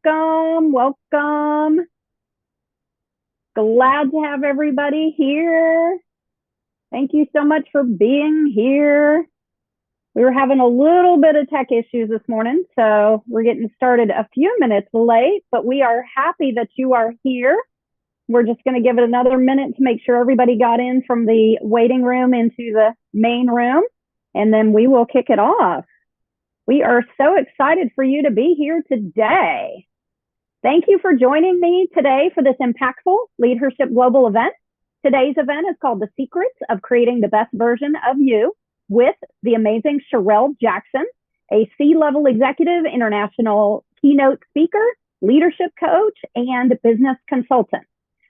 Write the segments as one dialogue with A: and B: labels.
A: welcome, welcome. Glad to have everybody here. Thank you so much for being here. We were having a little bit of tech issues this morning, so we're getting started a few minutes late, but we are happy that you are here. We're just going to give it another minute to make sure everybody got in from the waiting room into the main room, and then we will kick it off. We are so excited for you to be here today. Thank you for joining me today for this impactful Leadership Global event. Today's event is called The Secrets of Creating the Best Version of You with the amazing Sherelle Jackson, a C-level executive, international keynote speaker, leadership coach, and business consultant.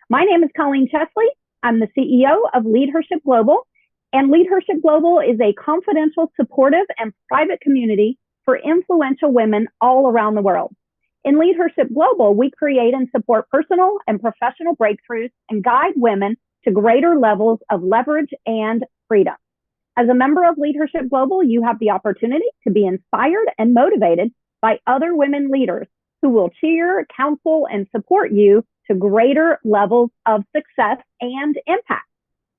A: My name is Colleen Chesley. I'm the CEO of Leadership Global, and Leadership Global is a confidential, supportive, and private community for influential women all around the world. In Leadership Global, we create and support personal and professional breakthroughs and guide women to greater levels of leverage and freedom. As a member of Leadership Global, you have the opportunity to be inspired and motivated by other women leaders who will cheer, counsel, and support you to greater levels of success and impact.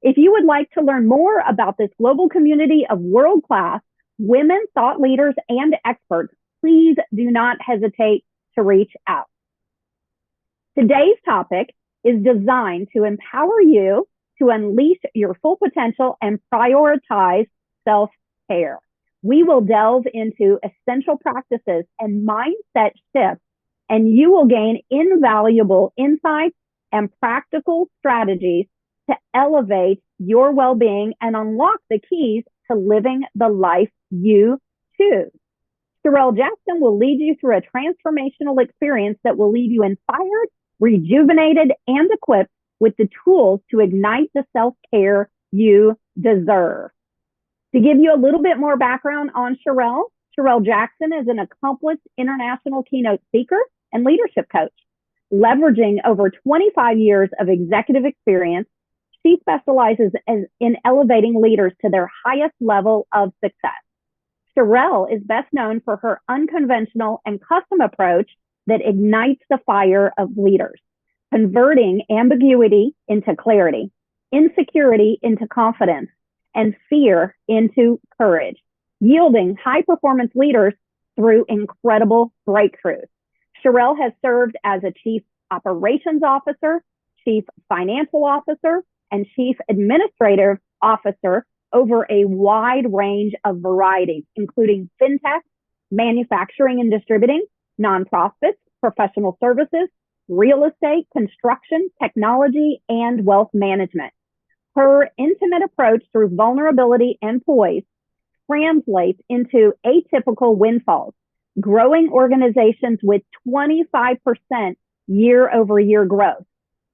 A: If you would like to learn more about this global community of world-class women thought leaders and experts, please do not hesitate to reach out. Today's topic is designed to empower you to unleash your full potential and prioritize self-care. We will delve into essential practices and mindset shifts, and you will gain invaluable insights and practical strategies to elevate your well-being and unlock the keys to living the life you choose. Sherelle Jackson will lead you through a transformational experience that will leave you inspired, rejuvenated, and equipped with the tools to ignite the self-care you deserve. To give you a little bit more background on Sherelle, Sherelle Jackson is an accomplished international keynote speaker and leadership coach. Leveraging over 25 years of executive experience, she specializes in elevating leaders to their highest level of success. Sherelle is best known for her unconventional and custom approach that ignites the fire of leaders, converting ambiguity into clarity, insecurity into confidence, and fear into courage, yielding high-performance leaders through incredible breakthroughs. Sherelle has served as a chief operations officer, chief financial officer, and chief administrative officer over a wide range of varieties, including fintech, manufacturing and distributing, nonprofits, professional services, real estate, construction, technology, and wealth management. Her intimate approach through vulnerability and poise translates into atypical windfalls, growing organizations with 25% year-over-year growth,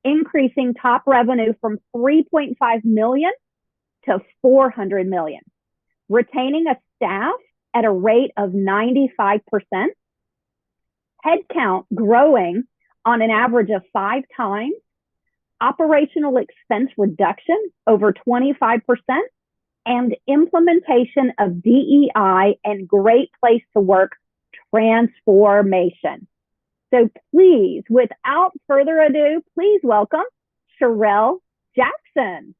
A: increasing top revenue from 3.5 million to 400 million, retaining a staff at a rate of 95%, headcount growing on an average of 5 times, operational expense reduction over 25%, and implementation of DEI and Great Place to Work transformation. So please, without further ado, please welcome Sherelle Jackson.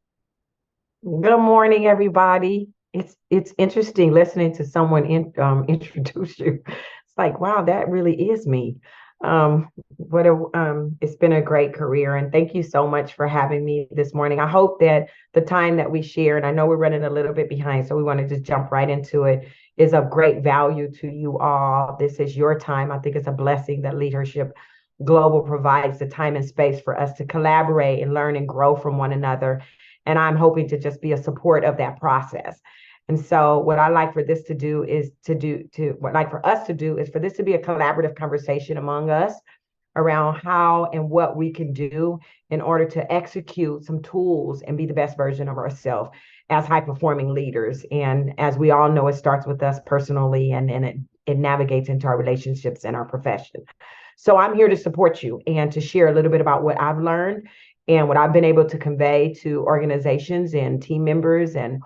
B: Good morning, everybody. It's interesting listening to someone introduce you. It's like, wow, that really is me. It's been a great career, and thank you so much for having me this morning. I hope that the time that we share, and I know we're running a little bit behind, so we want to just jump right into it, is of great value to you all. This is your time. I think it's a blessing that Leadership Global provides the time and space for us to collaborate and learn and grow from one another. And I'm hoping to just be a support of that process. And so what I like for this to do is for us to do is for this to be a collaborative conversation among us around how and what we can do in order to execute some tools and be the best version of ourselves as high-performing leaders. And as we all know, it starts with us personally, and it navigates into our relationships and our profession. So I'm here to support you and to share a little bit about what I've learned and what I've been able to convey to organizations and team members and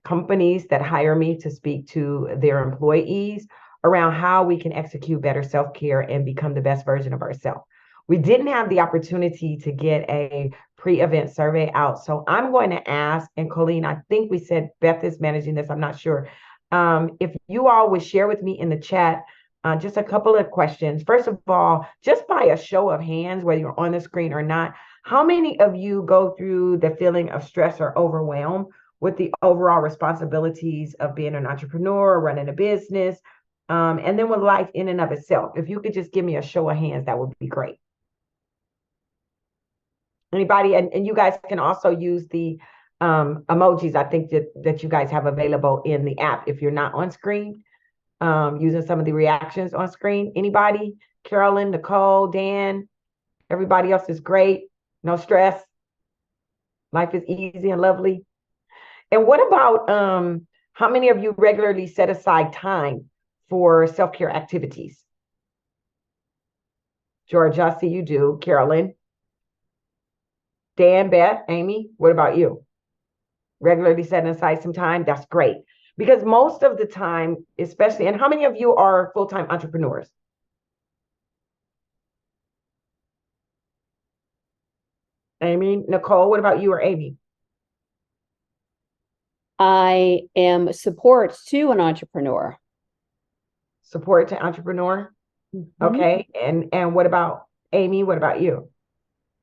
B: companies that hire me to speak to their employees around how we can execute better self-care and become the best version of ourselves. We didn't have the opportunity to get a pre-event survey out. So I'm going to ask, and Colleen, I think we said Beth is managing this, I'm not sure. If you all would share with me in the chat just a couple of questions. First of all, just by a show of hands, whether you're on the screen or not, how many of you go through the feeling of stress or overwhelm with the overall responsibilities of being an entrepreneur, running a business, and then with life in and of itself? If you could just give me a show of hands, that would be great. Anybody? And you guys can also use the emojis, I think that you guys have available in the app if you're not on screen, using some of the reactions on screen. Anybody? Carolyn, Nicole, Dan, everybody else is great. No stress. Life is easy and lovely. And what about how many of you regularly set aside time for self-care activities? George, I see you do. Carolyn, Dan, Beth, Amy, what about you? Regularly setting aside some time? That's great. Because most of the time, especially, and how many of you are full-time entrepreneurs? Amy, Nicole, what about you or Amy?
C: I am support to an entrepreneur.
B: Support to entrepreneur? Mm-hmm. Okay. And what about Amy? What about you?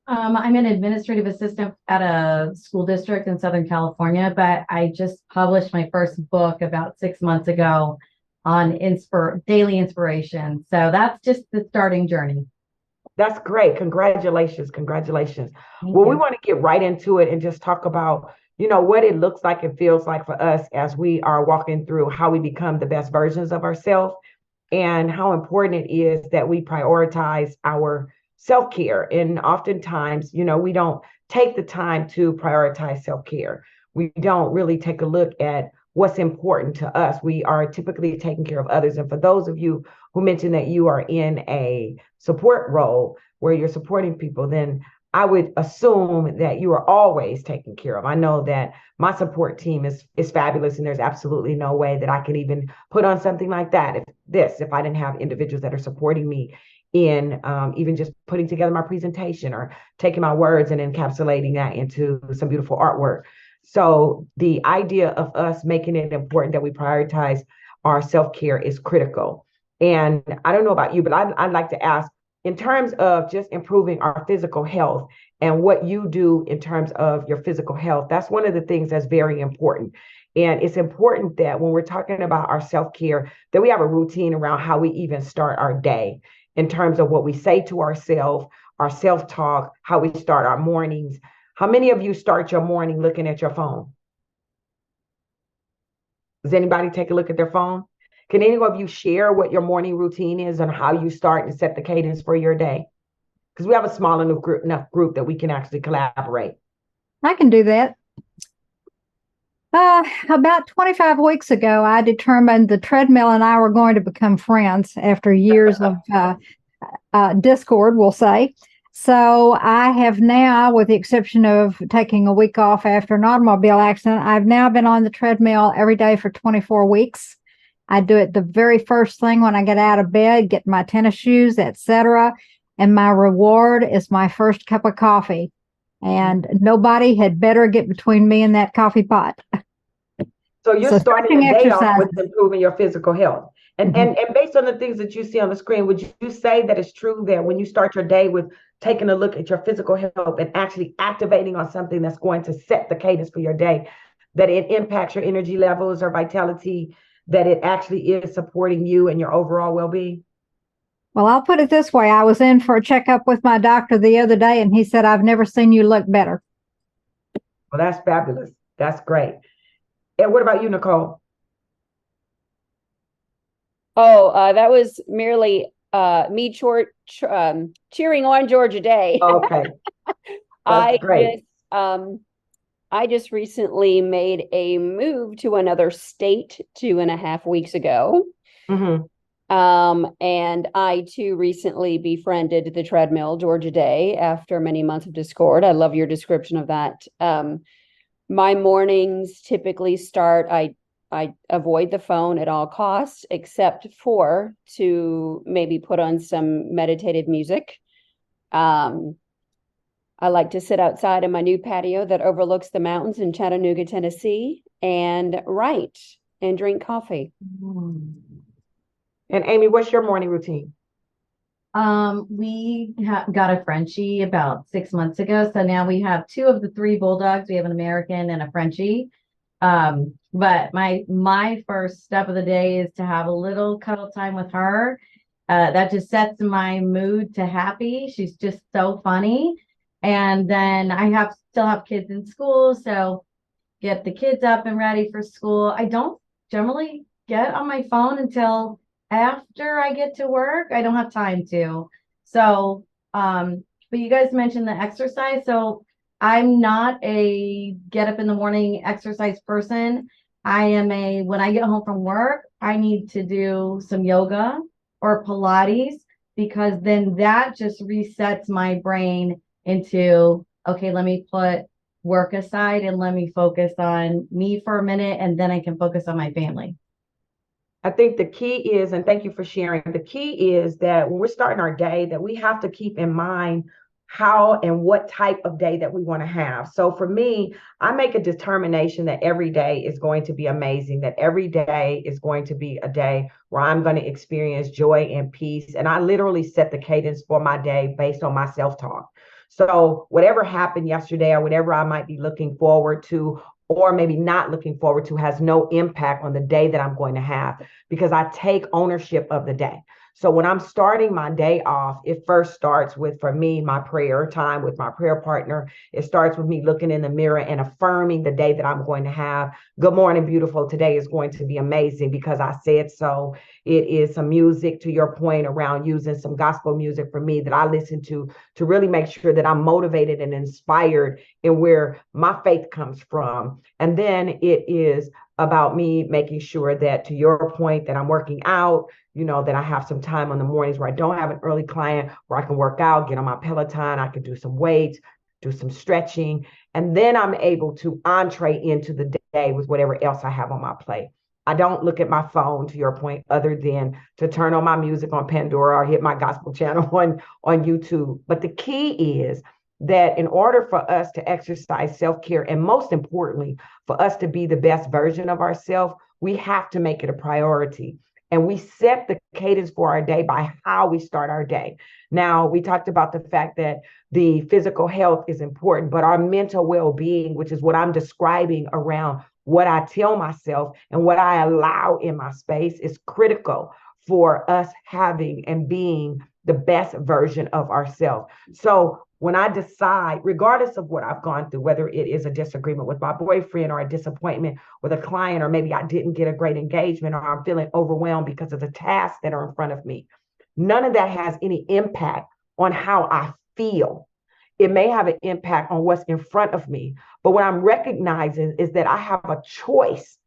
D: I'm an administrative assistant at a school district in Southern California, but I just published my first book about 6 months ago on daily inspiration. So that's just the starting journey.
B: That's great. Congratulations. Congratulations. Well, we want to get right into it and just talk about, what it looks like and feels like for us as we are walking through how we become the best versions of ourselves, and how important it is that we prioritize our self-care. And oftentimes, we don't take the time to prioritize self-care. We don't really take a look at what's important to us. We are typically taking care of others. And for those of you who mentioned that you are in a support role where you're supporting people, then I would assume that you are always taken care of. I know that my support team is fabulous, and there's absolutely no way that I could even put on something like that if I didn't have individuals that are supporting me in even just putting together my presentation or taking my words and encapsulating that into some beautiful artwork. So the idea of us making it important that we prioritize our self-care is critical. And I don't know about you, but I'd like to ask, in terms of just improving our physical health and what you do in terms of your physical health, that's one of the things that's very important. And it's important that when we're talking about our self-care, that we have a routine around how we even start our day in terms of what we say to ourselves, our self-talk, how we start our mornings. How many of you start your morning looking at your phone? Does anybody take a look at their phone? Can any of you share what your morning routine is and how you start and set the cadence for your day? Because we have a small enough group that we can actually collaborate.
E: I can do that. About 25 weeks ago, I determined the treadmill and I were going to become friends after years of discord, we'll say. So I have now, with the exception of taking a week off after an automobile accident, I've now been on the treadmill every day for 24 weeks. I do it the very first thing when I get out of bed, get my tennis shoes, etc. And my reward is my first cup of coffee. And nobody had better get between me and that coffee pot.
B: So you're starting your day off with improving your physical health. And based on the things that you see on the screen, would you say that it's true that when you start your day with taking a look at your physical health and actually activating on something that's going to set the cadence for your day, that it impacts your energy levels or vitality, that it actually is supporting you and your overall well-being?
E: Well, I'll put it this way. I was in for a checkup with my doctor the other day, and he said, I've never seen you look better.
B: Well, that's fabulous. That's great. And what about you, Nicole?
C: Oh, that was merely me cheering on Georgia Day.
B: Okay. That's great.
C: I just recently made a move to another state 2.5 weeks ago.
B: Mm-hmm.
C: And I too recently befriended the treadmill Georgia Day after many months of discord. I love your description of that. My mornings typically start, I I avoid the phone at all costs, except for to maybe put on some meditative music. I like to sit outside in my new patio that overlooks the mountains in Chattanooga, Tennessee, and write and drink coffee.
B: And Amy, what's your morning routine?
D: We got a Frenchie about 6 months ago. So now we have two of the three bulldogs. We have an American and a Frenchie. But my first step of the day is to have a little cuddle time with her. That just sets my mood to happy. She's just so funny. And then I still have kids in school, so get the kids up and ready for school. I don't generally get on my phone until after I get to work. I don't have time to. So, but you guys mentioned the exercise. So I'm not a get up in the morning exercise person. When I get home from work, I need to do some yoga or Pilates, because then that just resets my brain into, okay, let me put work aside and let me focus on me for a minute, and then I can focus on my family.
B: I think the key is, and thank you for sharing, the key is that when we're starting our day, that we have to keep in mind how and what type of day that we want to have. So for me, I make a determination that every day is going to be amazing, that every day is going to be a day where I'm going to experience joy and peace. And I literally set the cadence for my day based on my self-talk. So whatever happened yesterday or whatever I might be looking forward to, or maybe not looking forward to, has no impact on the day that I'm going to have, because I take ownership of the day. So when I'm starting my day off, it first starts with, for me, my prayer time with my prayer partner. It starts with me looking in the mirror and affirming the day that I'm going to have. Good morning, beautiful. Today is going to be amazing because I said so. It is some music, to your point, around using some gospel music for me that I listen to really make sure that I'm motivated and inspired in where my faith comes from. And then it is about me making sure that, to your point, that I'm working out, that I have some time on the mornings where I don't have an early client, where I can work out, get on my Peloton, I can do some weights, do some stretching, and then I'm able to entree into the day with whatever else I have on my plate. I don't look at my phone, to your point, other than to turn on my music on Pandora or hit my gospel channel on YouTube. But the key is that in order for us to exercise self-care, and most importantly, for us to be the best version of ourselves, we have to make it a priority. And we set the cadence for our day by how we start our day. Now, we talked about the fact that the physical health is important, but our mental well-being, which is what I'm describing around what I tell myself and what I allow in my space, is critical for us having and being the best version of ourselves. So when I decide, regardless of what I've gone through, whether it is a disagreement with my boyfriend or a disappointment with a client, or maybe I didn't get a great engagement, or I'm feeling overwhelmed because of the tasks that are in front of me, none of that has any impact on how I feel. It may have an impact on what's in front of me, but what I'm recognizing is that I have a choice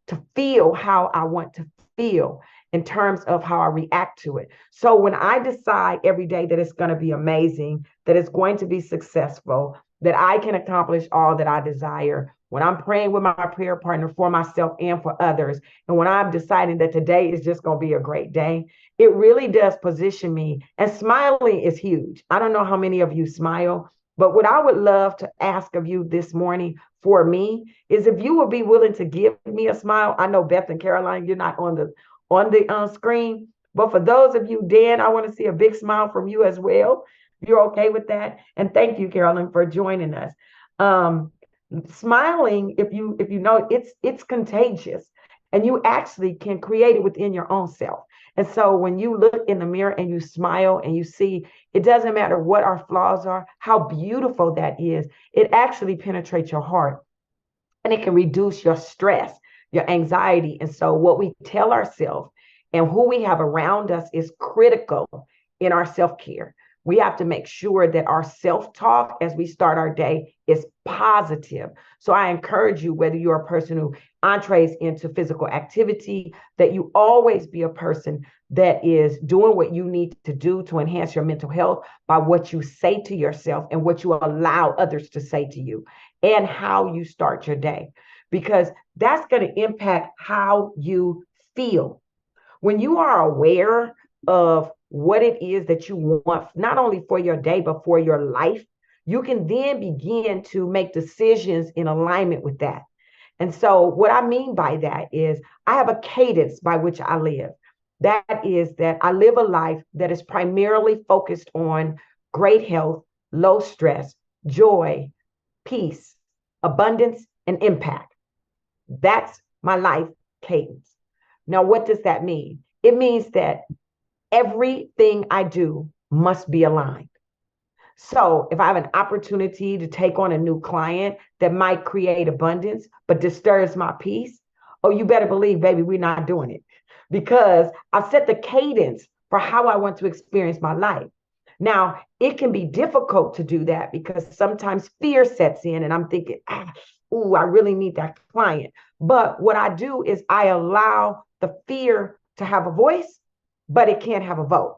B: to feel how I want to feel in terms of how I react to it. So when I decide every day that it's going to be amazing, that it's going to be successful, that I can accomplish all that I desire, when I'm praying with my prayer partner for myself and for others, and when I'm deciding that today is just going to be a great day, it really does position me. And smiling is huge. I don't know how many of you smile, but what I would love to ask of you this morning for me is if you would be willing to give me a smile. I know Beth and Caroline, you're not on the screen, but for those of you, Dan, I want to see a big smile from you as well. You're okay with that? And thank you, Carolyn, for joining us. Smiling, if you know, it's contagious, and you actually can create it within your own self. And so when you look in the mirror and you smile and you see, it doesn't matter what our flaws are, how beautiful that is, it actually penetrates your heart, and it can reduce your stress, your anxiety. And so what we tell ourselves and who we have around us is critical in our self-care. We have to make sure that our self-talk as we start our day is positive. So I encourage you, whether you're a person who entrees into physical activity, that you always be a person that is doing what you need to do to enhance your mental health by what you say to yourself and what you allow others to say to you. and how you start your day, because that's going to impact how you feel. When you are aware of what it is that you want, not only for your day, but for your life, you can then begin to make decisions in alignment with that. And so what I mean by that is I have a cadence by which I live. That is that I live a life that is primarily focused on great health, low stress, joy, peace, abundance, and impact. That's my life cadence. Now, what does that mean? It means that everything I do must be aligned. So if I have an opportunity to take on a new client that might create abundance, but disturbs my peace, oh, you better believe, baby, we're not doing it, because I've set the cadence for how I want to experience my life. Now, it can be difficult to do that because sometimes fear sets in and I'm thinking, ooh, I really need that client. But what I do is I allow the fear to have a voice, but it can't have a vote.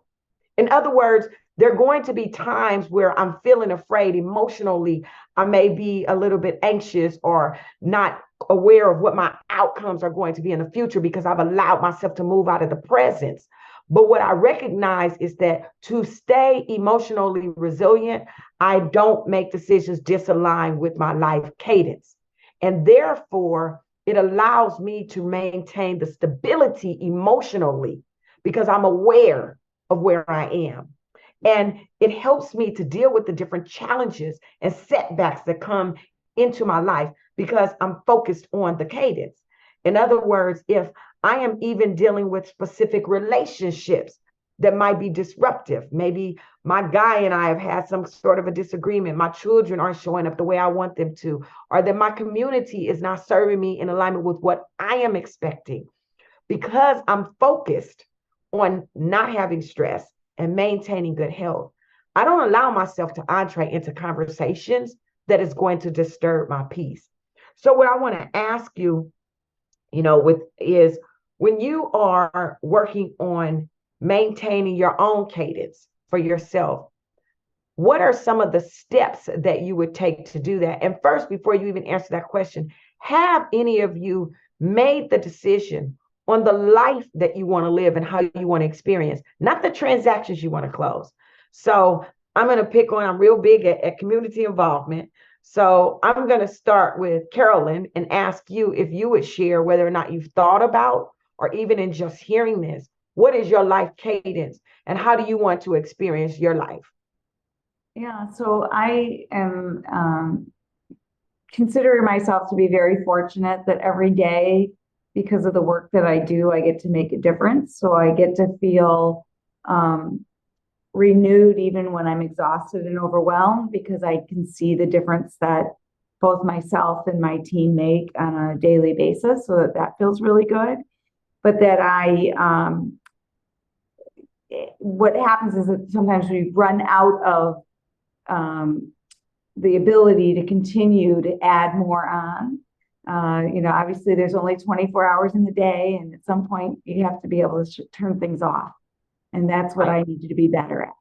B: In other words, there are going to be times where I'm feeling afraid emotionally. I may be a little bit anxious or not aware of what my outcomes are going to be in the future because I've allowed myself to move out of the presence. But what I recognize is that to stay emotionally resilient, I don't make decisions disaligned with my life cadence. And therefore, it allows me to maintain the stability emotionally because I'm aware of where I am. And it helps me to deal with the different challenges and setbacks that come into my life because I'm focused on the cadence. In other words, if I am even dealing with specific relationships that might be disruptive, maybe my guy and I have had some sort of a disagreement, my children aren't showing up the way I want them to, or that my community is not serving me in alignment with what I am expecting, because I'm focused on not having stress and maintaining good health, I don't allow myself to entree into conversations that is going to disturb my peace. So what I want to ask you, is when you are working on maintaining your own cadence for yourself, what are some of the steps that you would take to do that? And first, before you even answer that question, have any of you made the decision on the life that you want to live and how you want to experience, not the transactions you want to close? So I'm real big at community involvement. So I'm going to start with Carolyn and ask you if you would share whether or not you've thought about, or even in just hearing this, what is your life cadence and how do you want to experience your life?
F: Yeah, so I am considering myself to be very fortunate that every day, because of the work that I do, I get to make a difference. So I get to feel renewed even when I'm exhausted and overwhelmed, because I can see the difference that both myself and my team make on a daily basis. So that feels really good. But that what happens is that sometimes we run out of the ability to continue to add more on. Obviously there's only 24 hours in the day, and at some point you have to be able to turn things off. And that's what I needed to be better at.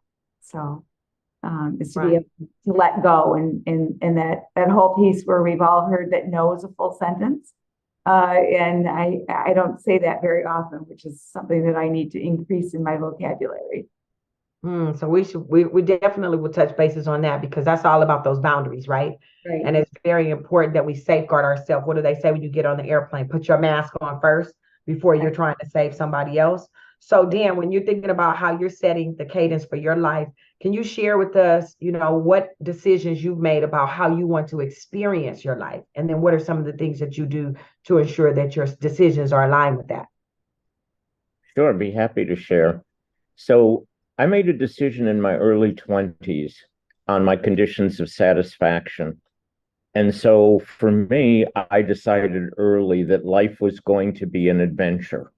F: So is to be able to let go, and that whole piece where we've all heard that no is a full sentence. And I don't say that very often, which is something that I need to increase in my vocabulary.
B: So we definitely will touch bases on that, because that's all about those boundaries, right?
F: Right.
B: And it's very important that we safeguard ourselves. What do they say when you get on the airplane? Put your mask on first before you're trying to save somebody else. So Dan, when you're thinking about how you're setting the cadence for your life, can you share with us, what decisions you've made about how you want to experience your life? And then what are some of the things that you do to ensure that your decisions are aligned with that?
G: Sure, I'd be happy to share. So I made a decision in my early 20s on my conditions of satisfaction. And so for me, I decided early that life was going to be an adventure.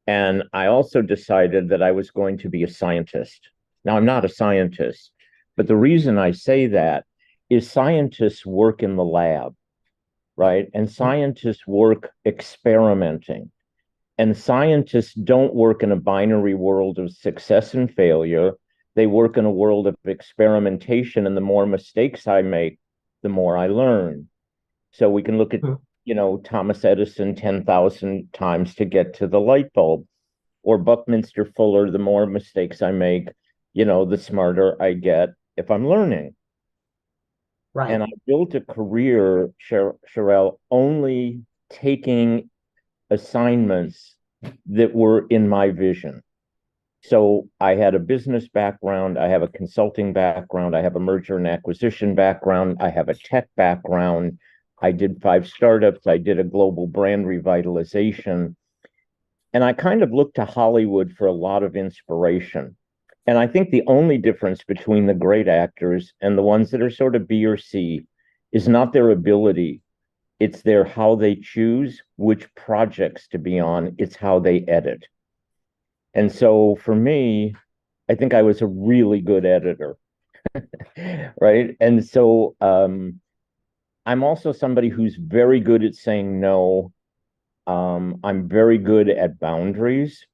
G: And I also decided that I was going to be a scientist. Now, I'm not a scientist, but the reason I say that is scientists work in the lab, right? And scientists work experimenting. And scientists don't work in a binary world of success and failure. They work in a world of experimentation. And the more mistakes I make, the more I learn. So we can look at, Thomas Edison 10,000 times to get to the light bulb, or Buckminster Fuller, the more mistakes I make, the smarter I get if I'm learning.
B: Right.
G: And I built a career, Sherelle, only taking assignments that were in my vision. So I had a business background, I have a consulting background, I have a merger and acquisition background, I have a tech background. I did 5 startups, I did a global brand revitalization. And I kind of looked to Hollywood for a lot of inspiration. And I think the only difference between the great actors and the ones that are sort of B or C is not their ability. It's their how they choose which projects to be on. It's how they edit. And so for me, I think I was a really good editor, right? And so I'm also somebody who's very good at saying no. I'm very good at boundaries.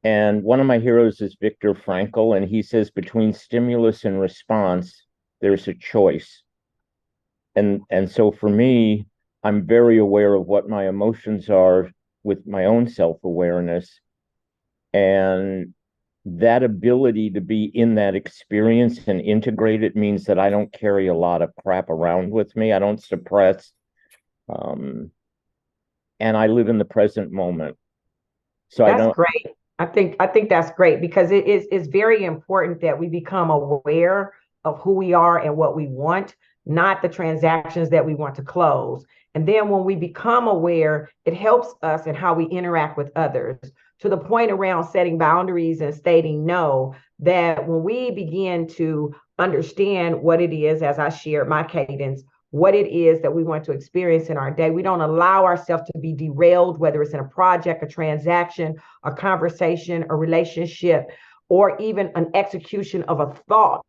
G: And one of my heroes is Viktor Frankl, and he says between stimulus and response, there's a choice. And so for me, I'm very aware of what my emotions are with my own self-awareness. And that ability to be in that experience and integrate it means that I don't carry a lot of crap around with me. I don't suppress. And I live in the present moment. So
B: That's great. I think that's great, because it's very important that we become aware of who we are and what we want, not the transactions that we want to close. And then when we become aware, it helps us in how we interact with others, to the point around setting boundaries and stating no, that when we begin to understand what it is, as I shared my cadence, what it is that we want to experience in our day, we don't allow ourselves to be derailed, whether it's in a project, a transaction, a conversation, a relationship, or even an execution of a thought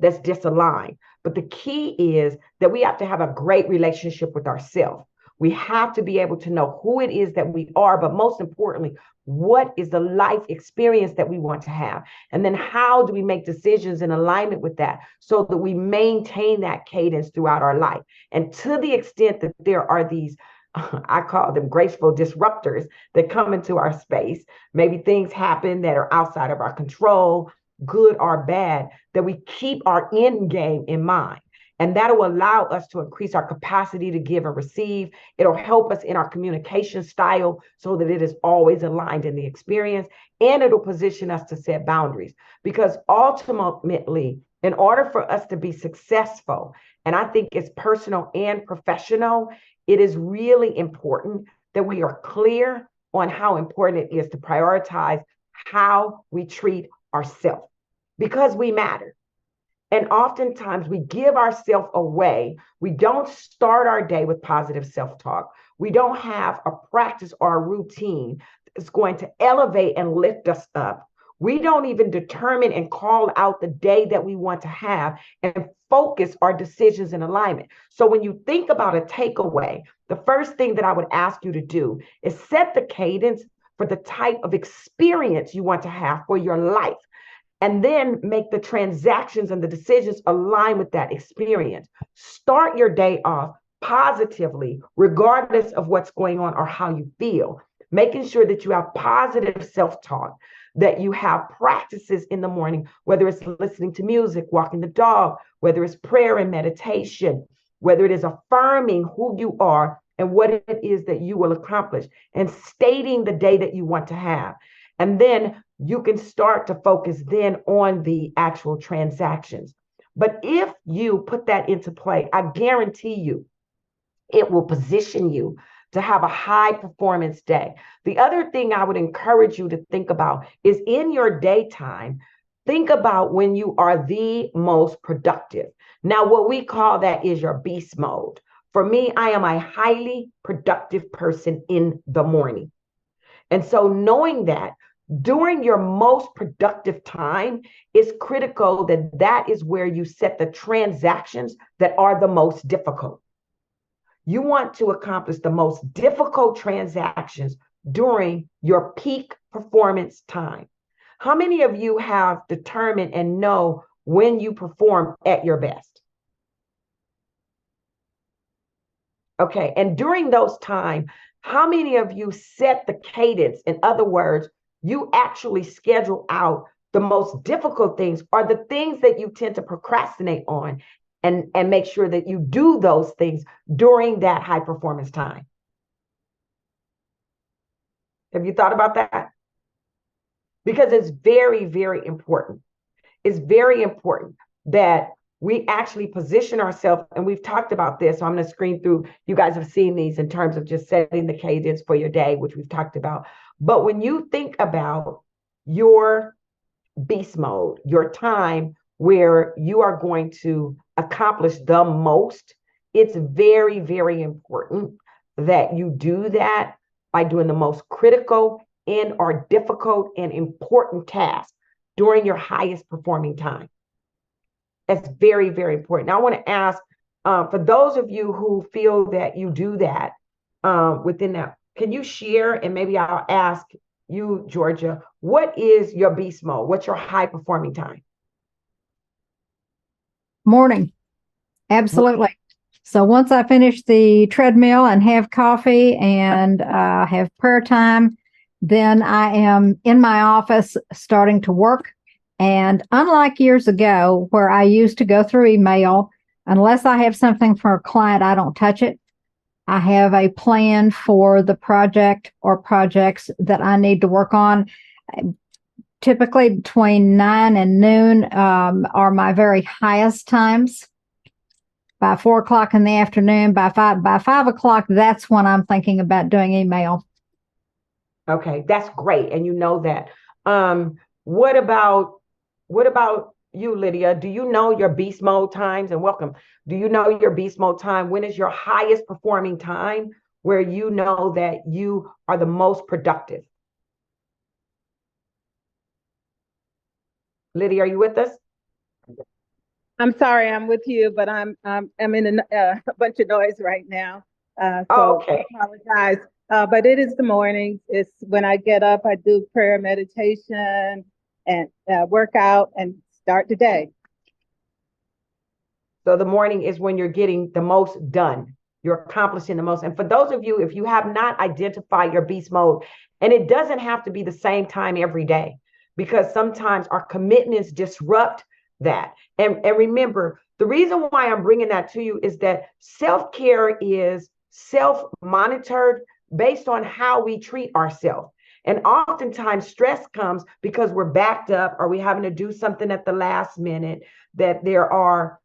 B: that's disaligned. But the key is that we have to have a great relationship with ourselves. We have to be able to know who it is that we are, but most importantly, what is the life experience that we want to have? And then how do we make decisions in alignment with that, so that we maintain that cadence throughout our life? And to the extent that there are these, I call them graceful disruptors that come into our space, maybe things happen that are outside of our control, good or bad, that we keep our end game in mind. And that will allow us to increase our capacity to give and receive. It'll help us in our communication style so that it is always aligned in the experience. And it'll position us to set boundaries. Because ultimately, in order for us to be successful, and I think it's personal and professional, it is really important that we are clear on how important it is to prioritize how we treat ourselves, because we matter. And oftentimes we give ourselves away. We don't start our day with positive self-talk. We don't have a practice or a routine that's going to elevate and lift us up. We don't even determine and call out the day that we want to have and focus our decisions in alignment. So when you think about a takeaway, the first thing that I would ask you to do is set the cadence for the type of experience you want to have for your life. And then make the transactions and the decisions align with that experience. Start your day off positively, regardless of what's going on or how you feel. Making sure that you have positive self-talk, that you have practices in the morning, whether it's listening to music, walking the dog, whether it's prayer and meditation, whether it is affirming who you are and what it is that you will accomplish, and stating the day that you want to have. And then you can start to focus then on the actual transactions. But if you put that into play, I guarantee you, it will position you to have a high performance day. The other thing I would encourage you to think about is in your daytime, think about when you are the most productive. Now, what we call that is your beast mode. For me, I am a highly productive person in the morning. And so knowing that during your most productive time, it's critical that that is where you set the transactions that are the most difficult. You want to accomplish the most difficult transactions during your peak performance time. How many of you have determined and know when you perform at your best? Okay. And during those times, how many of you set the cadence? In other words, you actually schedule out the most difficult things or the things that you tend to procrastinate on and make sure that you do those things during that high performance time. Have you thought about that? Because it's very, very important. It's very important that we actually position ourselves, and we've talked about this, so I'm going to screen through. You guys have seen these in terms of just setting the cadence for your day, which we've talked about. But when you think about your beast mode, your time where you are going to accomplish the most, it's very, very important that you do that by doing the most critical and or difficult and important tasks during your highest performing time. That's very, very important. Now, I want to ask, for those of you who feel that you do that within that, can you share, and maybe I'll ask you, Georgia, what is your beast mode? What's your high performing time?
E: Morning. Absolutely. So once I finish the treadmill and have coffee and have prayer time, then I am in my office starting to work. And unlike years ago, where I used to go through email, unless I have something for a client, I don't touch it. I have a plan for the project or projects that I need to work on. Typically between 9 and noon are my very highest times. By 4 o'clock in the afternoon, by 5 o'clock, that's when I'm thinking about doing email.
B: Okay, that's great. And you know that. What about you, Lydia? Do you know your beast mode times? And welcome. Do you know your beast mode time? When is your highest performing time where you know that you are the most productive? Lydia, are you with us?
H: I'm sorry, I'm with you, but I'm in a bunch of noise right now.
B: Okay.
H: I apologize. But it is the mornings. It's when I get up, I do prayer, meditation, and work out and start the day.
B: So the morning is when you're getting the most done. You're accomplishing the most. And for those of you, if you have not identified your beast mode, and it doesn't have to be the same time every day, because sometimes our commitments disrupt that. And remember, the reason why I'm bringing that to you is that self-care is self-monitored based on how we treat ourselves. And oftentimes stress comes because we're backed up or we're having to do something at the last minute, that there are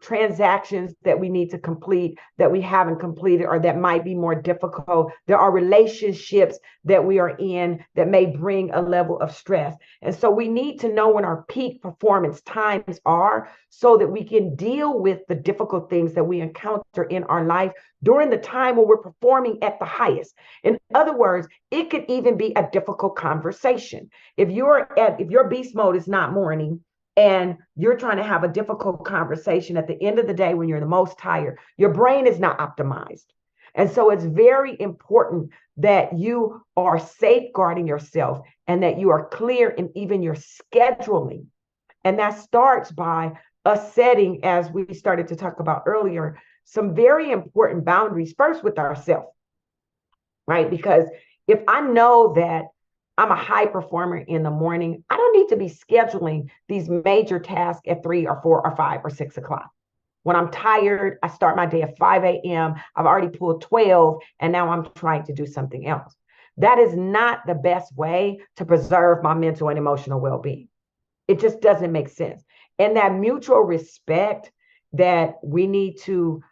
B: transactions that we need to complete that we haven't completed or that might be more difficult. There are relationships that we are in that may bring a level of stress. And so we need to know when our peak performance times are so that we can deal with the difficult things that we encounter in our life during the time when we're performing at the highest. In other words, it could even be a difficult conversation. If your beast mode is not morning, and you're trying to have a difficult conversation at the end of the day when you're the most tired, your brain is not optimized. And so it's very important that you are safeguarding yourself and that you are clear in even your scheduling. And that starts by us setting, as we started to talk about earlier, some very important boundaries first with ourselves, right? Because if I know that I'm a high performer in the morning, I don't need to be scheduling these major tasks at 3 or 4 or 5 or 6 o'clock. When I'm tired, I start my day at 5 a.m. I've already pulled 12, and now I'm trying to do something else. That is not the best way to preserve my mental and emotional well-being. It just doesn't make sense. And that mutual respect that we need to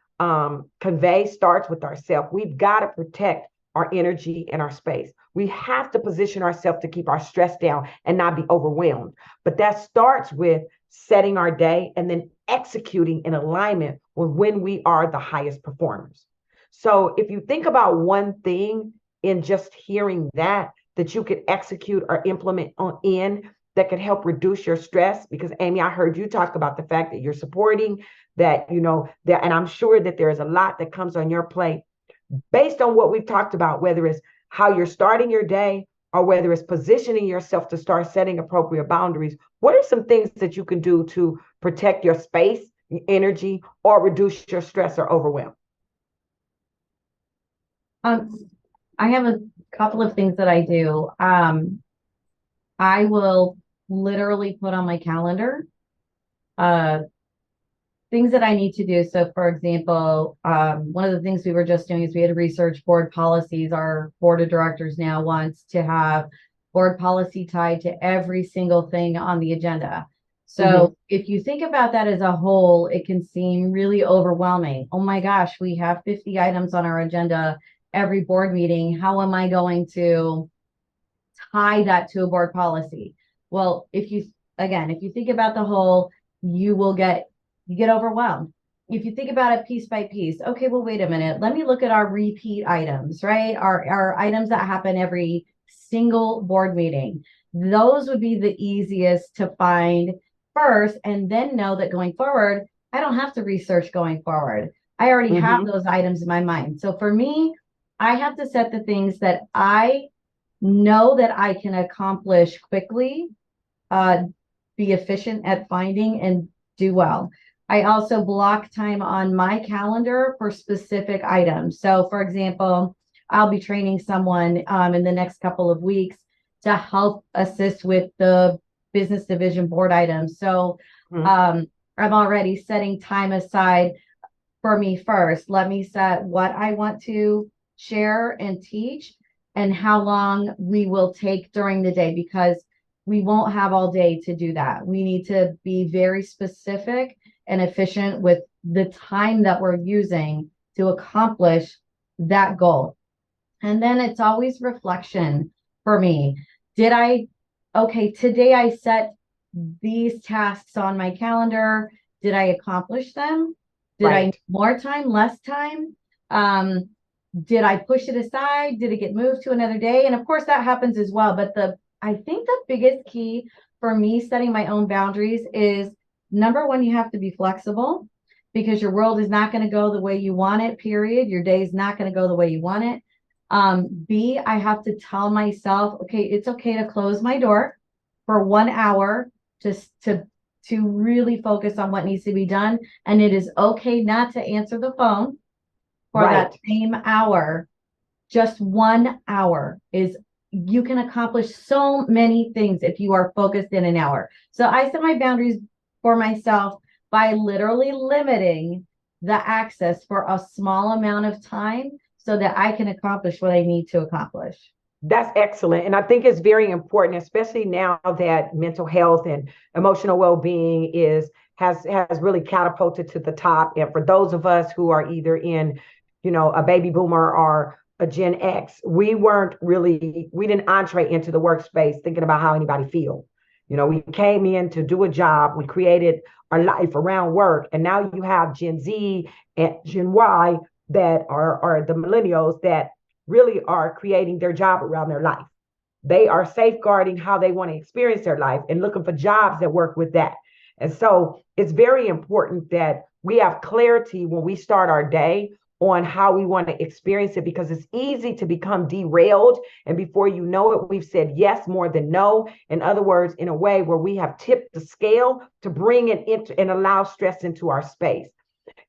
B: convey starts with ourselves. We've got to protect our energy and our space. We have to position ourselves to keep our stress down and not be overwhelmed. But that starts with setting our day and then executing in alignment with when we are the highest performers. So if you think about one thing in just hearing that you could execute or implement that could help reduce your stress, because Amy, I heard you talk about the fact that you're supporting that, and I'm sure that there is a lot that comes on your plate based on what we've talked about, whether it's how you're starting your day or whether it's positioning yourself to start setting appropriate boundaries. What are some things that you can do to protect your space, your energy, or reduce your stress or overwhelm?
D: I have a couple of things that I do. I will literally put on my calendar uh, things that I need to do. So, for example, one of the things we were just doing is we had to research board policies. Our board of directors now wants to have board policy tied to every single thing on the agenda. So if you think about that as a whole, it can seem really overwhelming. Oh my gosh, we have 50 items on our agenda every board meeting. How am I going to tie that to a board policy? Well, if you think about the whole, you get overwhelmed. If you think about it piece by piece, okay, well, wait a minute. Let me look at our repeat items, right? Our items that happen every single board meeting. Those would be the easiest to find first, and then know that going forward, I don't have to research going forward. I already have those items in my mind. So for me, I have to set the things that I know that I can accomplish quickly, be efficient at finding, and do well. I also block time on my calendar for specific items. So, for example, I'll be training someone in the next couple of weeks to help assist with the business division board items. So, I'm already setting time aside for me first. Let me set what I want to share and teach and how long we will take during the day, because we won't have all day to do that. We need to be very specific and efficient with the time that we're using to accomplish that goal. And then it's always reflection for me. Today I set these tasks on my calendar. Did I accomplish them? Did I need more time, less time? Did I push it aside? Did it get moved to another day? And of course that happens as well. But I think the biggest key for me setting my own boundaries is, number one, you have to be flexible, because your world is not going to go the way you want it, period. Your day is not going to go the way you want it. B, I have to tell myself, okay, it's okay to close my door for 1 hour just to really focus on what needs to be done. And it is okay not to answer the phone for that same hour. Just 1 hour you can accomplish so many things if you are focused in an hour. So I set my boundaries for myself by literally limiting the access for a small amount of time so that I can accomplish what I need to accomplish.
B: That's excellent. And I think it's very important, especially now that mental health and emotional well-being has really catapulted to the top. And for those of us who are either in, a baby boomer or a Gen X, we didn't entree into the workspace thinking about how anybody feels. We came in to do a job. We created our life around work. And now you have Gen Z and Gen Y that are the millennials that really are creating their job around their life. They are safeguarding how they want to experience their life and looking for jobs that work with that. And so it's very important that we have clarity when we start our day on how we want to experience it, because it's easy to become derailed. And before you know it, we've said yes more than no. In other words, in a way where we have tipped the scale to bring it into and allow stress into our space.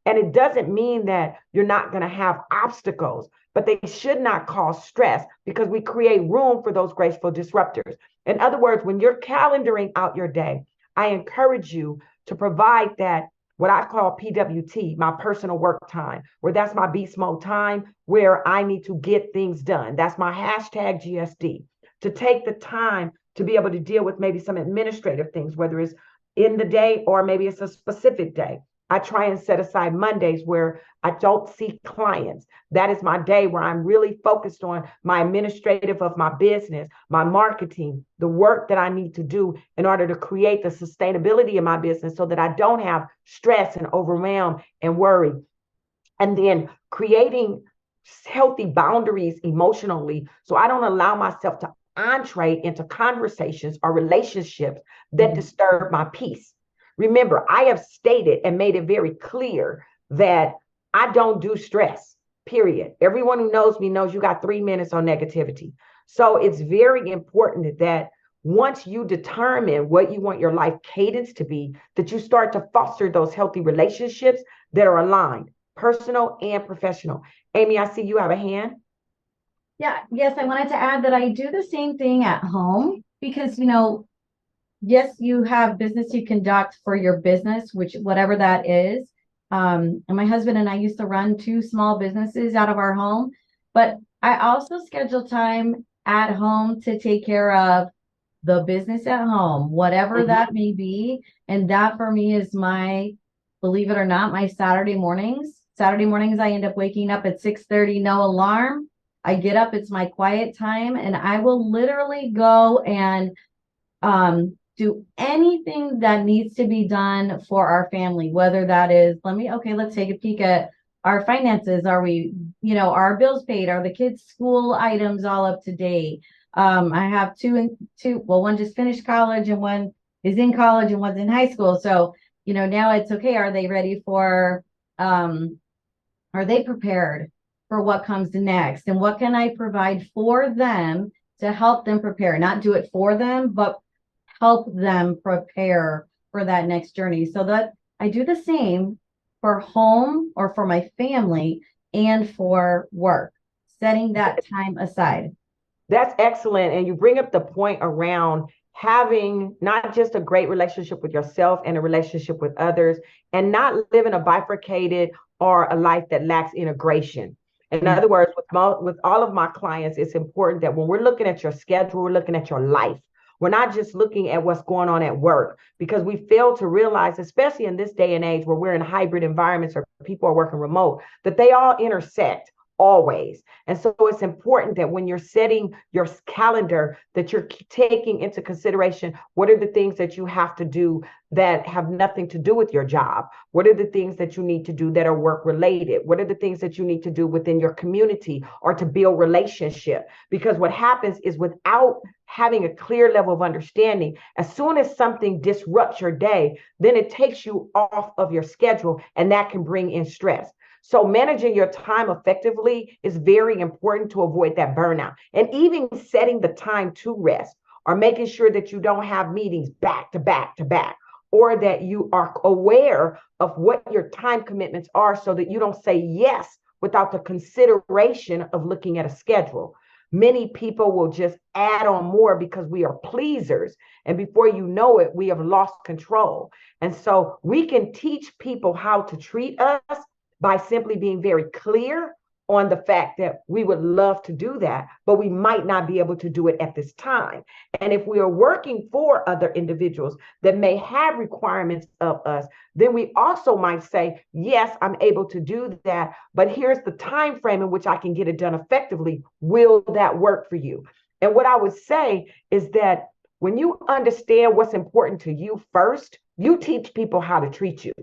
B: And it doesn't mean that you're not going to have obstacles, but they should not cause stress, because we create room for those graceful disruptors. In other words, when you're calendaring out your day, I encourage you to provide that, what I call PWT, my personal work time, where that's my beast mode time, where I need to get things done. That's my hashtag GSD, to take the time to be able to deal with maybe some administrative things, whether it's in the day or maybe it's a specific day. I try and set aside Mondays where I don't see clients. That is my day where I'm really focused on my administrative of my business, my marketing, the work that I need to do in order to create the sustainability of my business so that I don't have stress and overwhelm and worry. And then creating healthy boundaries emotionally, so I don't allow myself to entree into conversations or relationships that disturb my peace. Remember, I have stated and made it very clear that I don't do stress, period. Everyone who knows me knows you got 3 minutes on negativity. So it's very important that once you determine what you want your life cadence to be, that you start to foster those healthy relationships that are aligned, personal and professional. Amy, I see you have a hand.
D: Yes, I wanted to add that I do the same thing at home because, yes, you have business you conduct for your business, which whatever that is. And my husband and I used to run 2 small businesses out of our home, but I also schedule time at home to take care of the business at home, whatever that may be. And that for me is believe it or not, my Saturday mornings. Saturday mornings, I end up waking up at 6:30, no alarm. I get up, it's my quiet time, and I will literally go and do anything that needs to be done for our family, whether that is, let's take a peek at our finances. Are we, our bills paid? Are the kids' school items all up to date? I have one just finished college and one is in college and one's in high school. So, now it's okay. Are they ready are they prepared for what comes next? And what can I provide for them to help them prepare? Not do it for them, but help them prepare for that next journey. So that I do the same for home or for my family and for work, setting that time aside.
B: That's excellent. And you bring up the point around having not just a great relationship with yourself and a relationship with others, and not living a bifurcated or a life that lacks integration. In other words, with all of my clients, it's important that when we're looking at your schedule, we're looking at your life. We're not just looking at what's going on at work, because we fail to realize, especially in this day and age where we're in hybrid environments or people are working remote, that they all intersect always. And so it's important that when you're setting your calendar, that you're taking into consideration what are the things that you have to do that have nothing to do with your job? What are the things that you need to do that are work related? What are the things that you need to do within your community or to build relationship? Because what happens is, without having a clear level of understanding, as soon as something disrupts your day, then it takes you off of your schedule, and that can bring in stress. So managing your time effectively is very important to avoid that burnout. And even setting the time to rest, or making sure that you don't have meetings back to back to back, or that you are aware of what your time commitments are so that you don't say yes without the consideration of looking at a schedule. Many people will just add on more because we are pleasers. And before you know it, we have lost control. And so we can teach people how to treat us by simply being very clear on the fact that we would love to do that, but we might not be able to do it at this time. And if we are working for other individuals that may have requirements of us, then we also might say, yes, I'm able to do that, but here's the time frame in which I can get it done effectively. Will that work for you? And what I would say is that when you understand what's important to you first, you teach people how to treat you.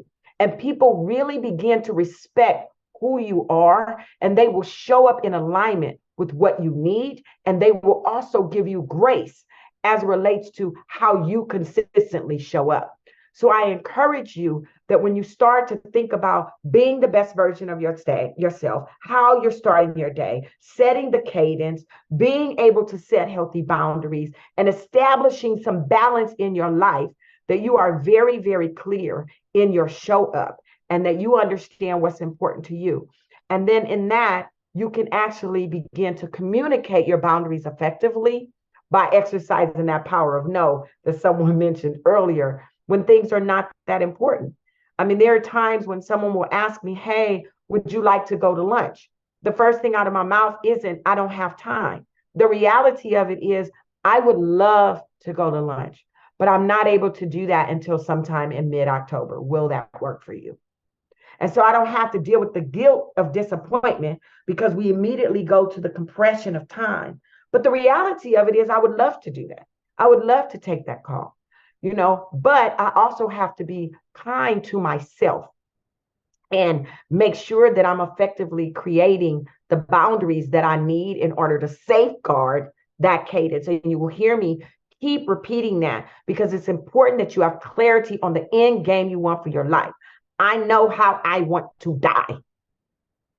B: And people really begin to respect who you are, and they will show up in alignment with what you need. And they will also give you grace as it relates to how you consistently show up. So I encourage you that when you start to think about being the best version of yourself, how you're starting your day, setting the cadence, being able to set healthy boundaries, and establishing some balance in your life, that you are very, very clear in your show up, and that you understand what's important to you. And then in that, you can actually begin to communicate your boundaries effectively by exercising that power of no that someone mentioned earlier, when things are not that important. I mean, there are times when someone will ask me, hey, would you like to go to lunch? The first thing out of my mouth isn't, I don't have time. The reality of it is, I would love to go to lunch, but I'm not able to do that until sometime in mid-October. Will that work for you? And so I don't have to deal with the guilt of disappointment, because we immediately go to the compression of time. But the reality of it is, I would love to do that. I would love to take that call, but I also have to be kind to myself and make sure that I'm effectively creating the boundaries that I need in order to safeguard that cadence. And you will hear me keep repeating that, because it's important that you have clarity on the end game you want for your life. I know how I want to die.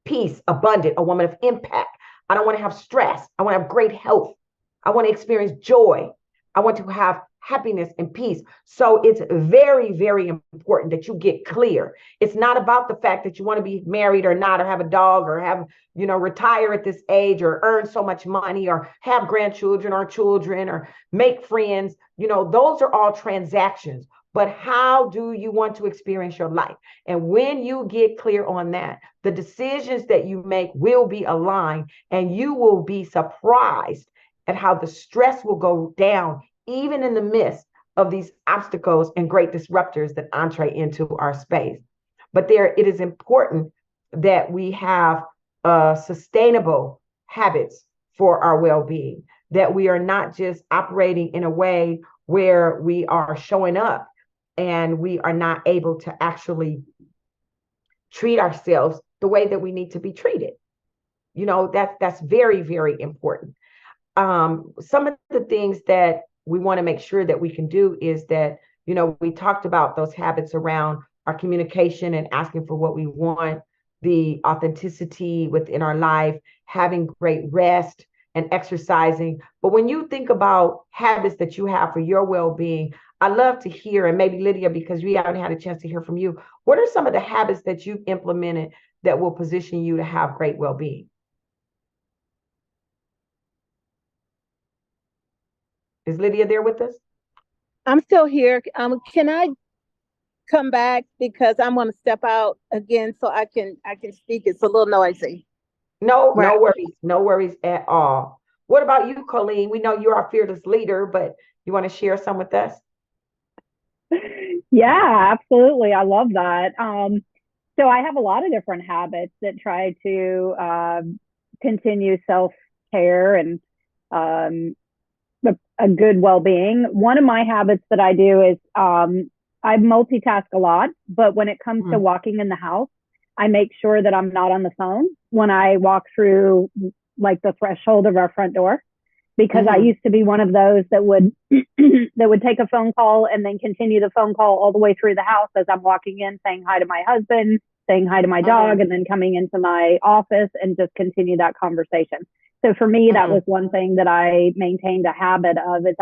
B: Peace, abundant, a woman of impact. I don't want to have stress. I want to have great health. I want to experience joy. I want to have happiness and peace. So it's very, very important that you get clear. It's not about the fact that you want to be married or not, or have a dog, or have, retire at this age, or earn so much money, or have grandchildren or children, or make friends. Those are all transactions. But how do you want to experience your life? And when you get clear on that, the decisions that you make will be aligned, and you will be surprised at how the stress will go down, even in the midst of these obstacles and great disruptors that entree into our space. But it is important that we have sustainable habits for our well-being, that we are not just operating in a way where we are showing up and we are not able to actually treat ourselves the way that we need to be treated. That's very, very important. Some of the things that we want to make sure that we can do is that, we talked about those habits around our communication and asking for what we want, the authenticity within our life, having great rest and exercising. But when you think about habits that you have for your well-being, I love to hear, and maybe Lydia, because we haven't had a chance to hear from you, what are some of the habits that you've implemented that will position you to have great well-being? Is Lydia there with us?
H: I'm still here. Can I come back, because I'm going to step out again so I can speak? It's a little noisy.
B: No worries at all. What about you, Colleen? We know you're our fearless leader, but you want to share some with us?
A: Yeah, absolutely. I love that. So I have a lot of different habits that try to continue self-care and a good well-being. One of my habits that I do is I multitask a lot, but when it comes to walking in the house, I make sure that I'm not on the phone when I walk through like the threshold of our front door, because I used to be one of those that would take a phone call and then continue the phone call all the way through the house as I'm walking in, saying hi to my husband, saying hi to my dog, and then coming into my office and just continue that conversation. So for me, that was one thing that I maintained a habit of, is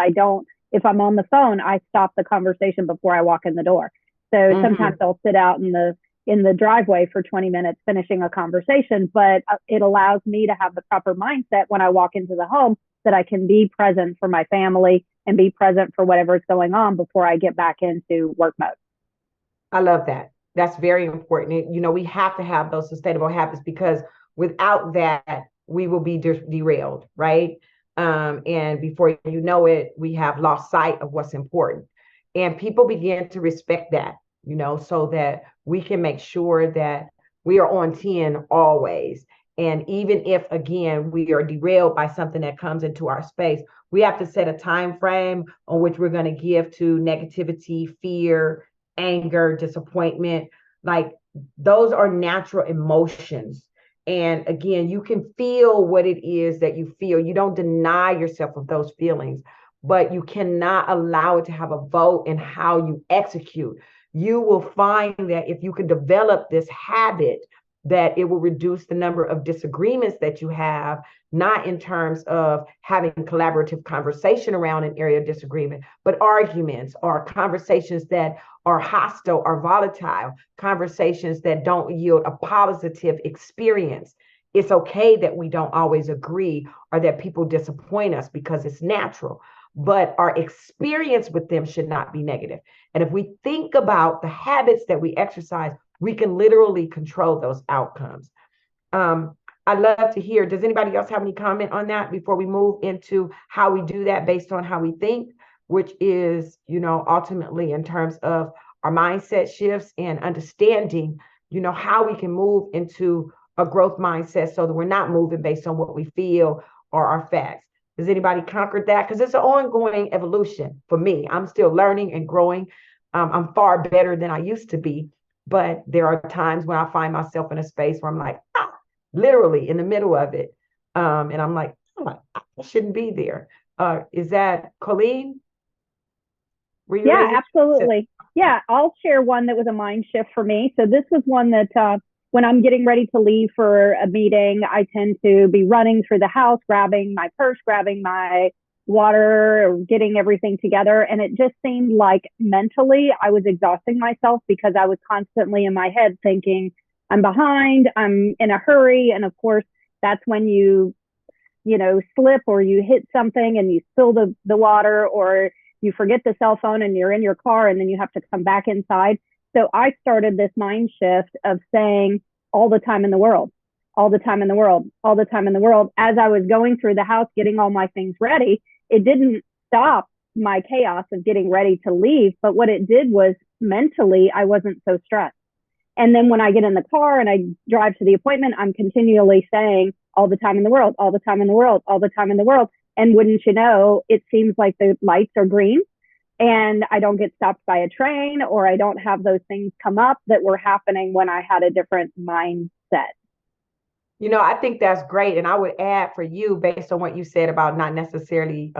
A: if I'm on the phone, I stop the conversation before I walk in the door. So sometimes I'll sit out in the driveway for 20 minutes finishing a conversation, but it allows me to have the proper mindset when I walk into the home, that I can be present for my family and be present for whatever's going on before I get back into work mode.
B: I love that. That's very important. We have to have those sustainable habits, because without that, we will be derailed, right? And before you know it, we have lost sight of what's important. And people begin to respect that, so that we can make sure that we are on 10 always. And even if, again, we are derailed by something that comes into our space, we have to set a time frame on which we're going to give to negativity, fear, anger, disappointment. Like, those are natural emotions. And again, you can feel what it is that you feel. You don't deny yourself of those feelings, but you cannot allow it to have a vote in how you execute. You will find that if you can develop this habit, that it will reduce the number of disagreements that you have, not in terms of having collaborative conversation around an area of disagreement, but arguments or conversations that are hostile or volatile, conversations that don't yield a positive experience. It's okay that we don't always agree or that people disappoint us, because it's natural, but our experience with them should not be negative. And if we think about the habits that we exercise, we can literally control those outcomes. I'd love to hear, does anybody else have any comment on that before we move into how we do that based on how we think, which is, ultimately in terms of our mindset shifts and understanding, how we can move into a growth mindset so that we're not moving based on what we feel or our facts. Has anybody conquered that? Because it's an ongoing evolution for me. I'm still learning and growing. I'm far better than I used to be. But there are times when I find myself in a space where I'm like, literally in the middle of it. And I'm like, I shouldn't be there. Is that Colleen?
A: Yeah, absolutely. Yeah, I'll share one that was a mind shift for me. So this was one that when I'm getting ready to leave for a meeting, I tend to be running through the house, grabbing my purse, grabbing my water or getting everything together. And it just seemed like mentally I was exhausting myself because I was constantly in my head thinking, I'm behind, I'm in a hurry. And of course, that's when you slip or you hit something and you spill the water, or you forget the cell phone and you're in your car and then you have to come back inside. So I started this mind shift of saying all the time in the world, all the time in the world, all the time in the world. As I was going through the house, getting all my things ready, it didn't stop my chaos of getting ready to leave. But what it did was mentally, I wasn't so stressed. And then when I get in the car and I drive to the appointment, I'm continually saying all the time in the world, all the time in the world, all the time in the world. And wouldn't you know, it seems like the lights are green and I don't get stopped by a train, or I don't have those things come up that were happening when I had a different mindset.
B: I think that's great. And I would add for you, based on what you said about not necessarily,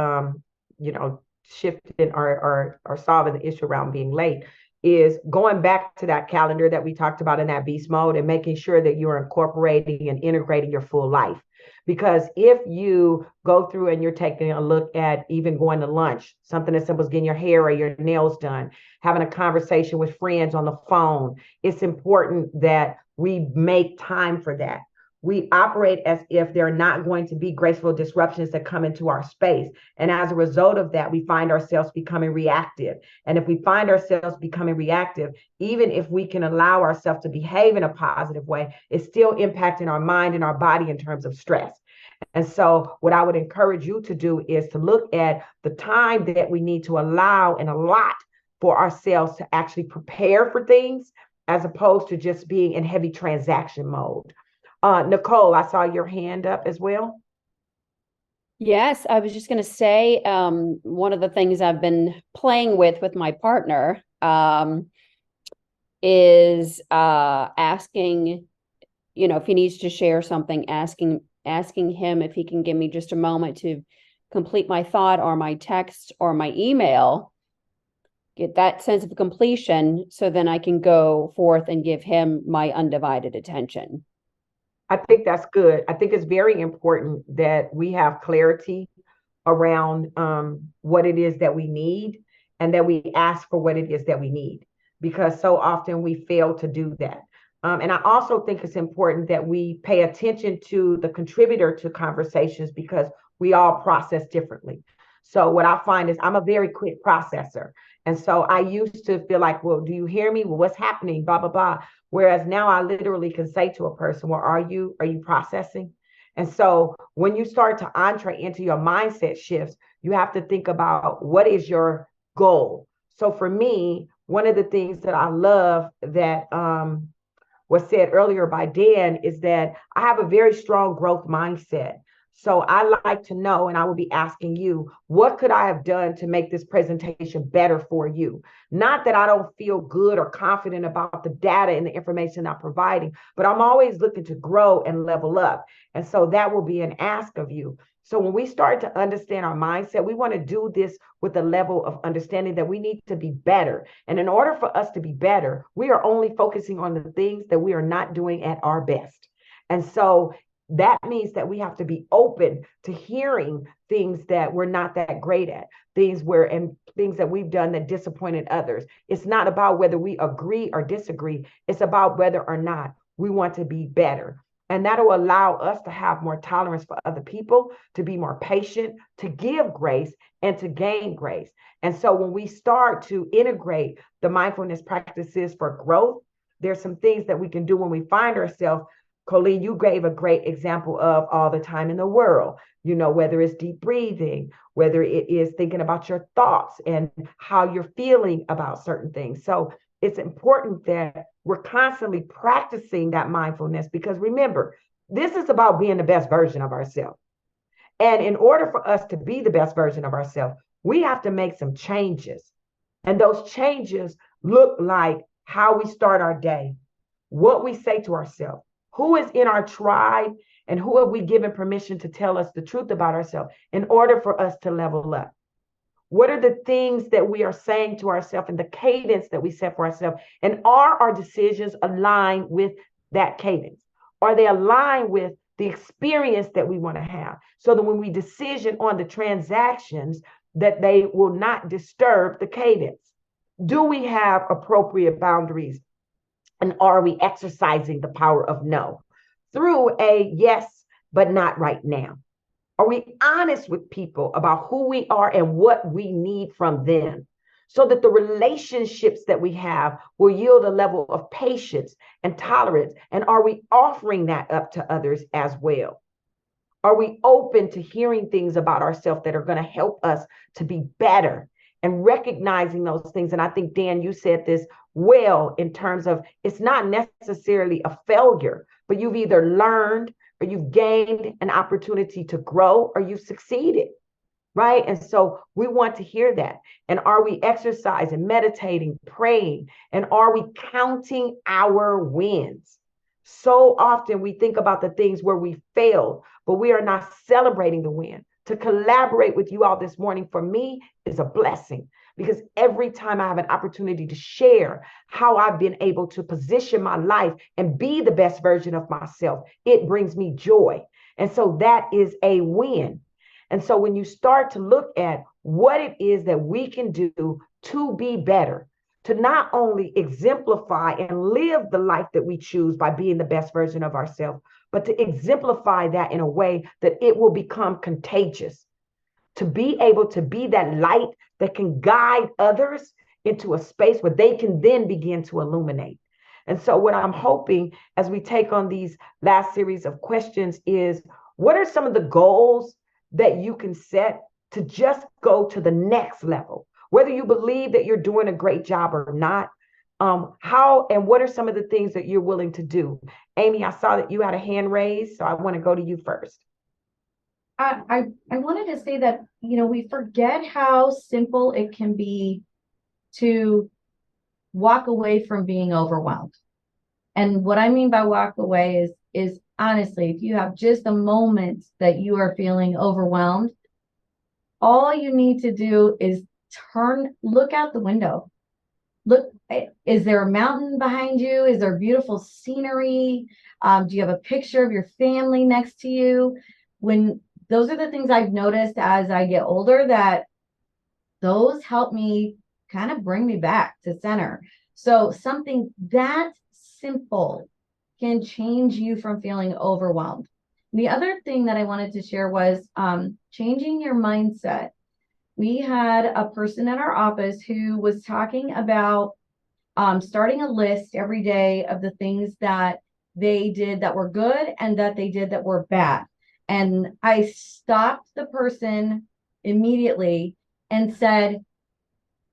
B: shifting or solving the issue around being late, is going back to that calendar that we talked about in that beast mode and making sure that you're incorporating and integrating your full life. Because if you go through and you're taking a look at even going to lunch, something as simple as getting your hair or your nails done, having a conversation with friends on the phone, it's important that we make time for that. We operate as if there are not going to be graceful disruptions that come into our space. And as a result of that, we find ourselves becoming reactive. And if we find ourselves becoming reactive, even if we can allow ourselves to behave in a positive way, it's still impacting our mind and our body in terms of stress. And so what I would encourage you to do is to look at the time that we need to allow and allot for ourselves to actually prepare for things, as opposed to just being in heavy transaction mode. Nicole, I saw your hand up as well.
C: Yes, I was just going to say, one of the things I've been playing with my partner is asking, if he needs to share something, asking him if he can give me just a moment to complete my thought or my text or my email, get that sense of completion, so then I can go forth and give him my undivided attention.
B: I think that's good. I think it's very important that we have clarity around what it is that we need, and that we ask for what it is that we need, because so often we fail to do that. And I also think it's important that we pay attention to the contributor to conversations, because we all process differently. So what I find is I'm a very quick processor. And so I used to feel like, well, do you hear me? Well, what's happening? Blah, blah, blah. Whereas now I literally can say to a person, well, are you processing? And so when you start to entree into your mindset shifts, you have to think about, what is your goal? So for me, one of the things that I love that was said earlier by Dan is that I have a very strong growth mindset. So I like to know, and I will be asking you, what could I have done to make this presentation better for you? Not that I don't feel good or confident about the data and the information I'm providing, but I'm always looking to grow and level up. And so that will be an ask of you. So when we start to understand our mindset, we want to do this with a level of understanding that we need to be better. And in order for us to be better, we are only focusing on the things that we are not doing at our best. And so that means that we have to be open to hearing things that we're not that great at, things that we've done that disappointed others. It's not about whether we agree or disagree. It's about whether or not we want to be better. And that will allow us to have more tolerance for other people, to be more patient, to give grace, and to gain grace. And so when we start to integrate the mindfulness practices for growth, there's some things that we can do when we find ourselves. Colleen, you gave a great example of all the time in the world, whether it's deep breathing, whether it is thinking about your thoughts and how you're feeling about certain things. So it's important that we're constantly practicing that mindfulness, because remember, this is about being the best version of ourselves. And in order for us to be the best version of ourselves, we have to make some changes. And those changes look like how we start our day, what we say to ourselves, who is in our tribe, and who have we given permission to tell us the truth about ourselves in order for us to level up? What are the things that we are saying to ourselves and the cadence that we set for ourselves? And are our decisions aligned with that cadence? Are they aligned with the experience that we want to have, so that when we decision on the transactions, that they will not disturb the cadence. Do we have appropriate boundaries? And are we exercising the power of no through a yes, but not right now? Are we honest with people about who we are and what we need from them, so that the relationships that we have will yield a level of patience and tolerance? And are we offering that up to others as well? Are we open to hearing things about ourselves that are going to help us to be better, and recognizing those things? And I think, Dan, you said this well, in terms of it's not necessarily a failure, but you've either learned or you've gained an opportunity to grow, or you've succeeded, right? And so we want to hear that. And are we exercising, meditating, praying, and are we counting our wins? So often we think about the things where we failed, but we are not celebrating the win. To collaborate with you all this morning, for me, is a blessing, because every time I have an opportunity to share how I've been able to position my life and be the best version of myself, it brings me joy. And so that is a win. And so when you start to look at what it is that we can do to be better, to not only exemplify and live the life that we choose by being the best version of ourselves, but to exemplify that in a way that it will become contagious, to be able to be that light that can guide others into a space where they can then begin to illuminate. And so what I'm hoping as we take on these last series of questions is, what are some of the goals that you can set to just go to the next level? Whether you believe that you're doing a great job or not, how and what are some of the things that you're willing to do? Amy, I saw that you had a hand raised, so I want to go to you first.
D: I wanted to say that, we forget how simple it can be to walk away from being overwhelmed. And what I mean by walk away is honestly, if you have just a moment that you are feeling overwhelmed, all you need to do is look out the window. Look, is there a mountain behind you? Is there beautiful scenery? Do you have a picture of your family next to you? Those are the things I've noticed as I get older, that those help me kind of bring me back to center. So something that simple can change you from feeling overwhelmed. The other thing that I wanted to share was changing your mindset. We had a person in our office who was talking about starting a list every day of the things that they did that were good and that they did that were bad. And I stopped the person immediately and said,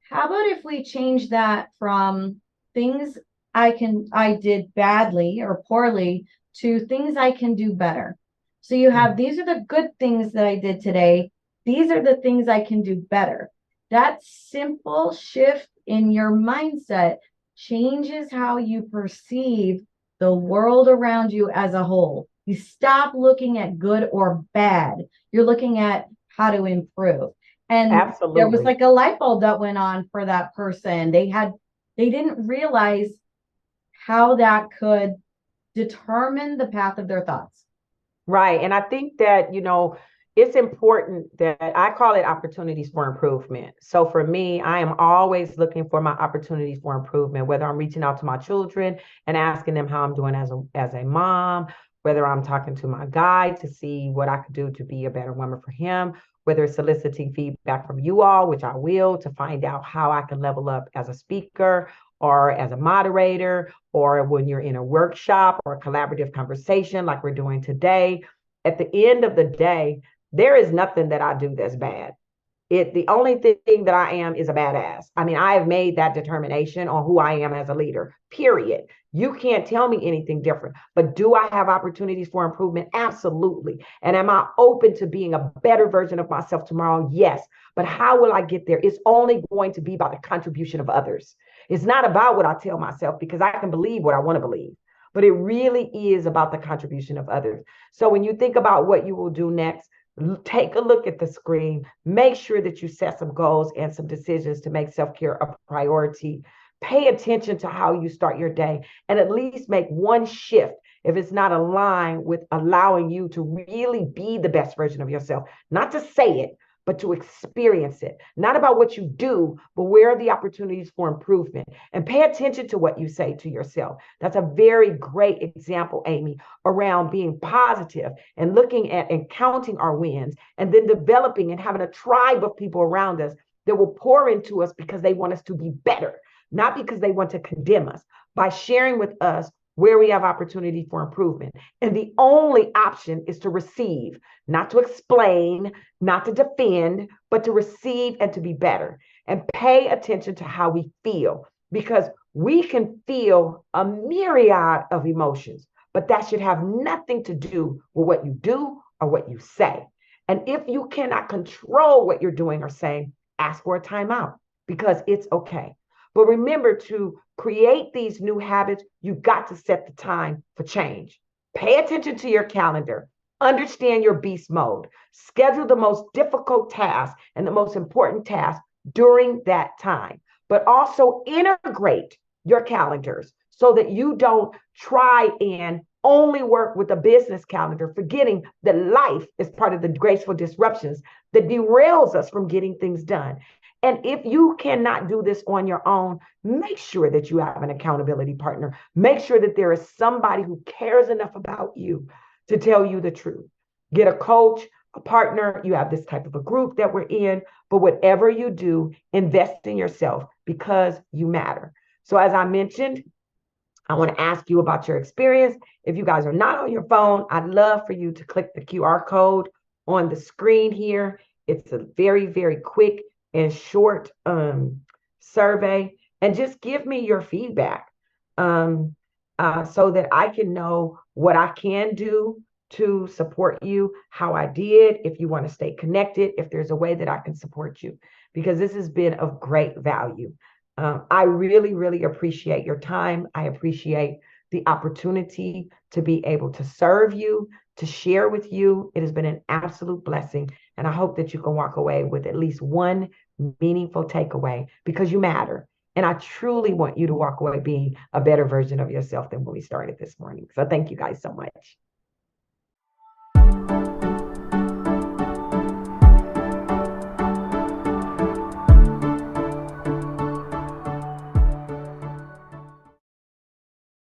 D: how about if we change that from things I did badly or poorly to things I can do better? So you have, these are the good things that I did today. These are the things I can do better. That simple shift in your mindset changes how you perceive the world around you as a whole. You stop looking at good or bad. You're looking at how to improve. And
B: Absolutely.
D: There was like a light bulb that went on for that person. They didn't realize how that could determine the path of their thoughts.
B: Right. And I think that, it's important that I call it opportunities for improvement. So for me, I am always looking for my opportunities for improvement, whether I'm reaching out to my children and asking them how I'm doing as a mom, whether I'm talking to my guy to see what I could do to be a better woman for him, whether it's soliciting feedback from you all, which I will, to find out how I can level up as a speaker or as a moderator, or when you're in a workshop or a collaborative conversation like we're doing today. At the end of the day, there is nothing that I do that's bad. The only thing that I am is a badass. I mean, I have made that determination on who I am as a leader, period. You can't tell me anything different. But do I have opportunities for improvement? Absolutely. And am I open to being a better version of myself tomorrow? Yes. But how will I get there? It's only going to be by the contribution of others. It's not about what I tell myself, because I can believe what I want to believe. But it really is about the contribution of others. So when you think about what you will do next, take a look at the screen, make sure that you set some goals and some decisions to make self-care a priority. Pay attention to how you start your day, and at least make one shift if it's not aligned with allowing you to really be the best version of yourself, not to say it, but to experience it, not about what you do, but where are the opportunities for improvement, and pay attention to what you say to yourself. That's a very great example, Amy, around being positive and looking at and counting our wins, and then developing and having a tribe of people around us that will pour into us because they want us to be better, not because they want to condemn us, by sharing with us where we have opportunity for improvement. And the only option is to receive, not to explain, not to defend, but to receive and to be better. And pay attention to how we feel, because we can feel a myriad of emotions, but that should have nothing to do with what you do or what you say. And if you cannot control what you're doing or saying, ask for a timeout, because it's okay. But remember, to create these new habits, you got to set the time for change. Pay attention to your calendar. Understand your beast mode. Schedule the most difficult tasks and the most important tasks during that time. But also integrate your calendars so that you don't try and only work with a business calendar, forgetting that life is part of the graceful disruptions that derails us from getting things done. And if you cannot do this on your own, make sure that you have an accountability partner. Make sure that there is somebody who cares enough about you to tell you the truth. Get a coach, a partner. You have this type of a group that we're in, but whatever you do, invest in yourself, because you matter. So as I mentioned, I want to ask you about your experience. If you guys are not on your phone, I'd love for you to click the QR code on the screen here. It's a very, very quick and short survey, and just give me your feedback so that I can know what I can do to support you, how I did, if you want to stay connected, if there's a way that I can support you, because this has been of great value. I really, really appreciate your time. I appreciate the opportunity to be able to serve you, to share with you. It has been an absolute blessing. And I hope that you can walk away with at least one meaningful takeaway, because you matter. And I truly want you to walk away being a better version of yourself than when we started this morning. So thank you guys so much.